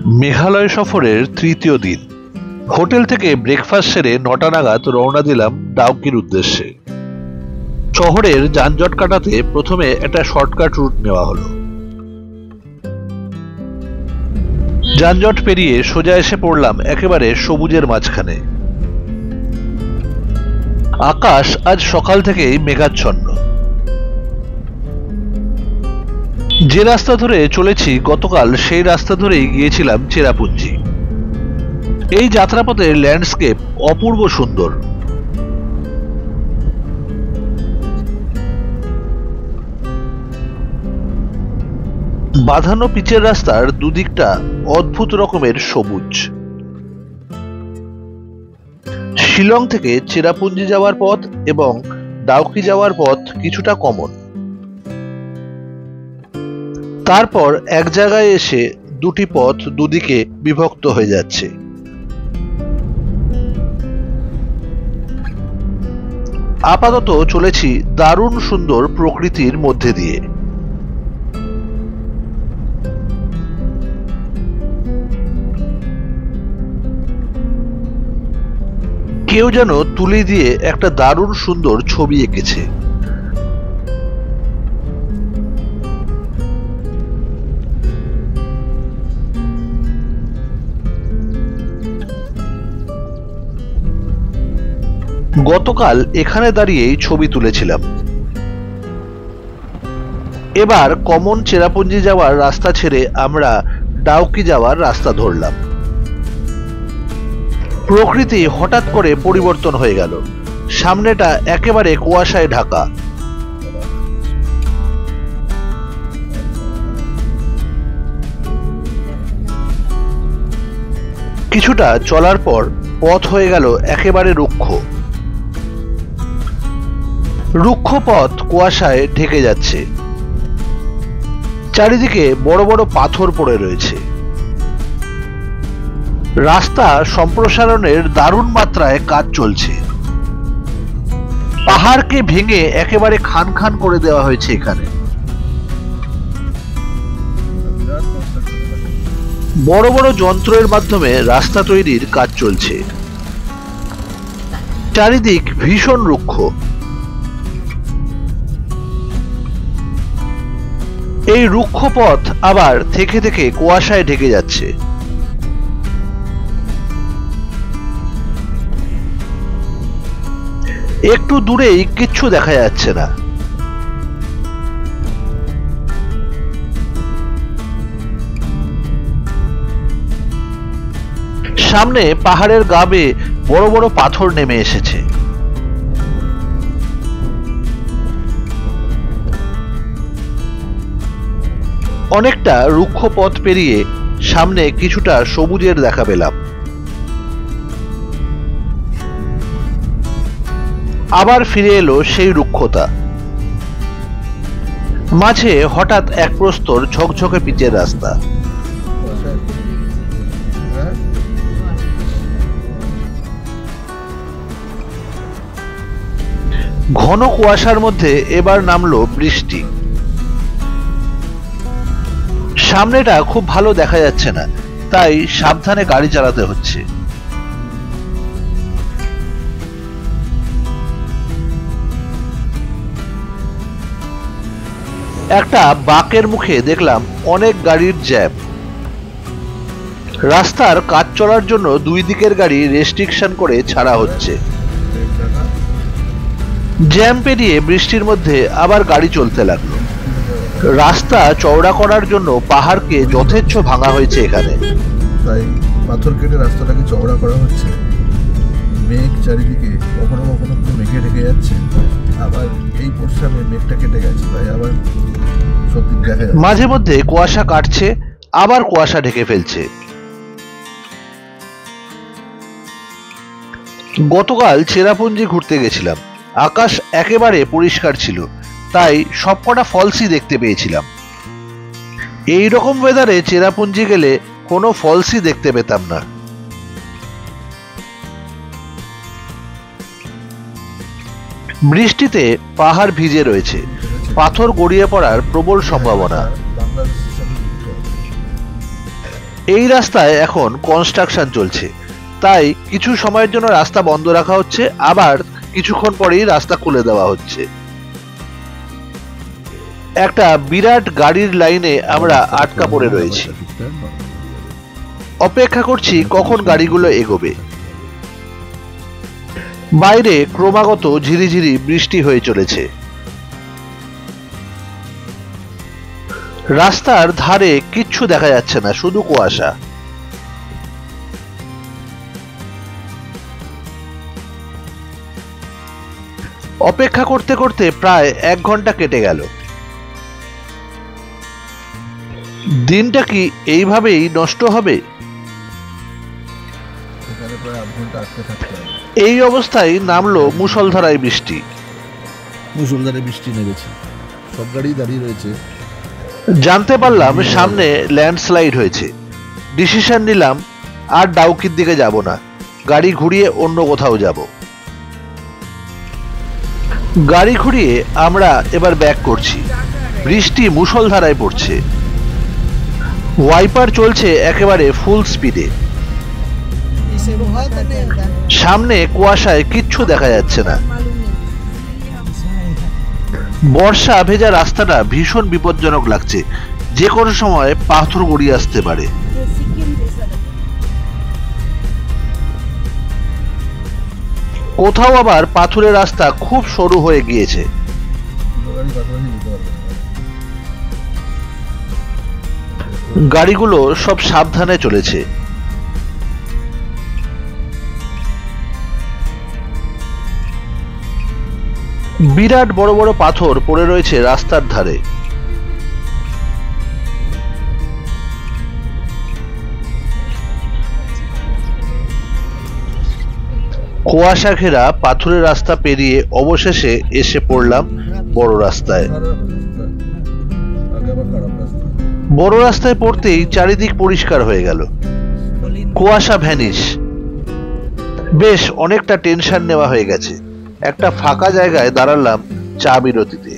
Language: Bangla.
মেঘালয় সফরের তৃতীয় দিন। হোটেল থেকে ব্রেকফাস্ট সেরে 9টা নাগাদ রওনা দিলাম ডাউকির উদ্দেশ্যে। শহরের যানজট কাটাতে প্রথমে একটা শর্টকাট রুট নেওয়া হলো। যানজট পেরিয়ে সোজা এসে পড়লাম একেবারে সবুজের মাঝখানে। আকাশ আজ সকাল থেকেই মেঘাচ্ছন্ন। যে রাস্তা ধরে চলেছি গতকাল সেই রাস্তা ধরেই গিয়েছিলাম চেরাপুঞ্জি। এই যাত্রাপথের ল্যান্ডস্কেপ অপূর্ব সুন্দর। বাঁধানো পিচের রাস্তার দুদিকটা অদ্ভুত রকমের সবুজ। শিলং থেকে চেরাপুঞ্জি যাওয়ার পথ এবং ডাউকি যাওয়ার পথ কিছুটা কমন। তারপর এক জায়গায় এসে দুটি পথ দুদিকে বিভক্ত হয়ে যাচ্ছে। আপাতত চলেছি দারুণ সুন্দর প্রকৃতির মধ্যে দিয়ে। কেউ যেন তুলি দিয়ে একটা দারুণ সুন্দর ছবি এঁকেছে। গতকাল এখানে দাঁড়িয়েই ছবি তুলেছিলাম। এবার কমন চেরাপুঞ্জি যাওয়ার রাস্তা ছেড়ে আমরা ডাউকি যাওয়ার রাস্তা ধরলাম। প্রকৃতি হঠাৎ করে পরিবর্তন হয়ে গেল। সামনেটা একেবারে কুয়াশায় ঢাকা। কিছুটা চলার পর পথ হয়ে গেল একেবারে রুক্ষ। রুক্ষ পথ কুয়াশায় ঢেকে যাচ্ছে। চারিদিকে বড় বড় পাথর পড়ে রয়েছে। রাস্তা সম্প্রসারণের দারুণ মাত্রায় কাজ চলছে। পাহাড়কে ভেঙে একেবারে খান খান করে দেওয়া হয়েছে এখানে। বড় বড় যন্ত্রের মাধ্যমে রাস্তা তৈরির কাজ চলছে। চারিদিক ভীষণ রুক্ষ। এই রুক্ষ পথ আবার থেকে থেকে কুয়াশায় ঢেকে যাচ্ছে। একটু দূরেই কিচ্ছু দেখা যাচ্ছে না। সামনে পাহাড়ের গা বেয়ে বড় বড় পাথর নেমে এসেছে। অনেকটা রুক্ষ পথ পেরিয়ে সামনে কিছুটা সবুজের দেখা পেলাম। আবার ফিরে এলো সেই রুক্ষতা। মাঝে হঠাৎ এক প্রস্তর ঝকঝকে পিচের রাস্তা। ঘন কুয়াশার মধ্যে এবার নামলো বৃষ্টি। সামনেটা খুব ভালো দেখা যাচ্ছে না, তাই সাবধানে গাড়ি চালাতে হচ্ছে। একটা বাঁকের মুখে দেখলাম অনেক গাড়ির জ্যাম। রাস্তার কাজ চলার জন্য দুই দিকের গাড়ি রেস্ট্রিকশন করে ছাড়া হচ্ছে। জ্যাম পেরিয়ে বৃষ্টির মধ্যে আবার গাড়ি চলতে লাগলো। রাস্তা চওড়া করার জন্য পাহাড়কে যথেচ্ছ ভাঙা হয়েছে এখানে। তাই পাথর কেটে রাস্তাটাকে চওড়া করা হচ্ছে। মেঘ চারিদিকে কখনো কখনো তো মেঘে ঢেকে যাচ্ছে, আবার এই পশ্চিমে মেঘটা কেটে গেছে, তাই আবার সত্যি দেখা যাচ্ছে। মাঝে মধ্যে কুয়াশা কাটছে, আবার কুয়াশা ঢেকে ফেলছে। গতকাল চেরাপুঞ্জি ঘুরতে গেছিলাম। আকাশ একেবারে পরিষ্কার ছিল, তাই সবকটা ফলসই দেখতে পেয়েছিলাম। এই রকম ওয়েদারে চেরাপুঞ্জি গেলে কোনো ফলসই দেখতে পেতাম না। বৃষ্টিতে পাহাড় ভিজে রয়েছে, পাথর গড়িয়ে পড়ার প্রবল সম্ভাবনা। এই রাস্তায় এখন কনস্ট্রাকশন চলছে, তাই কিছু সময়ের জন্য রাস্তা বন্ধ রাখা হচ্ছে, আবার কিছুক্ষণ পরেই রাস্তা খুলে দেওয়া হচ্ছে। একটা বিরাট গাড়ির লাইনে আমরা আটকা পড়ে রয়েছি, অপেক্ষা করছি কখন গাড়িগুলো এগোবে। বাইরে ক্রমাগত ঝিরিঝিরি বৃষ্টি হয়ে চলেছে। রাস্তার ধারে কিচ্ছু দেখা যাচ্ছে না, শুধু কুয়াশা। অপেক্ষা করতে করতে প্রায় 1 ঘন্টা কেটে গেল। দিনটা কি এইভাবেই নষ্ট হবে? এখানে প্রায় 8 ঘন্টা আটকে থাকতে হবে। এই অবস্থায় নামলো মুষলধারায় বৃষ্টি। মুষলধারে বৃষ্টি নেমেছে, সব গাড়ি দাঁড়িয়ে রয়েছে। জানতে পারলাম সামনে ল্যান্ডস্লাইড হয়েছে। ডিসিশন নিলাম আর ডাউকির দিকে যাব না, গাড়ি ঘুরিয়ে অন্য কোথাও যাব। গাড়ি ঘুরিয়ে আমরা এবার ব্যাক করছি। বৃষ্টি মুষলধারায় পড়ছে, ওয়াইপার চলছে একেবারে ফুল স্পিডে। সামনে কুয়াশায় কিচ্ছু দেখা যাচ্ছে না। বর্ষা ভেজা রাস্তাটা ভীষণ বিপজ্জনক লাগছে, যে কোনো সময় পাথর গড়িয়ে আসতে পারে। কোথাও আবার পাথরের রাস্তা খুব সরু হয়ে গিয়েছে। গাড়িগুলো সব সাবধানে চলেছে। বিরাট বড় বড় পাথর পড়ে রয়েছে রাস্তার ধারে। কুয়াশা ঘেরা পাথরের রাস্তা পেরিয়ে অবশেষে এসে পড়লাম বড় রাস্তায়। বড় রাস্তায় পড়তেই চারিদিক পরিষ্কার হয়ে গেল, কুয়াশা ভ্যানিশ। বেশ অনেকটা টেনশন নেওয়া হয়ে গেছে। একটা ফাঁকা জায়গায় দাঁড়ালাম চা বিরতিতে।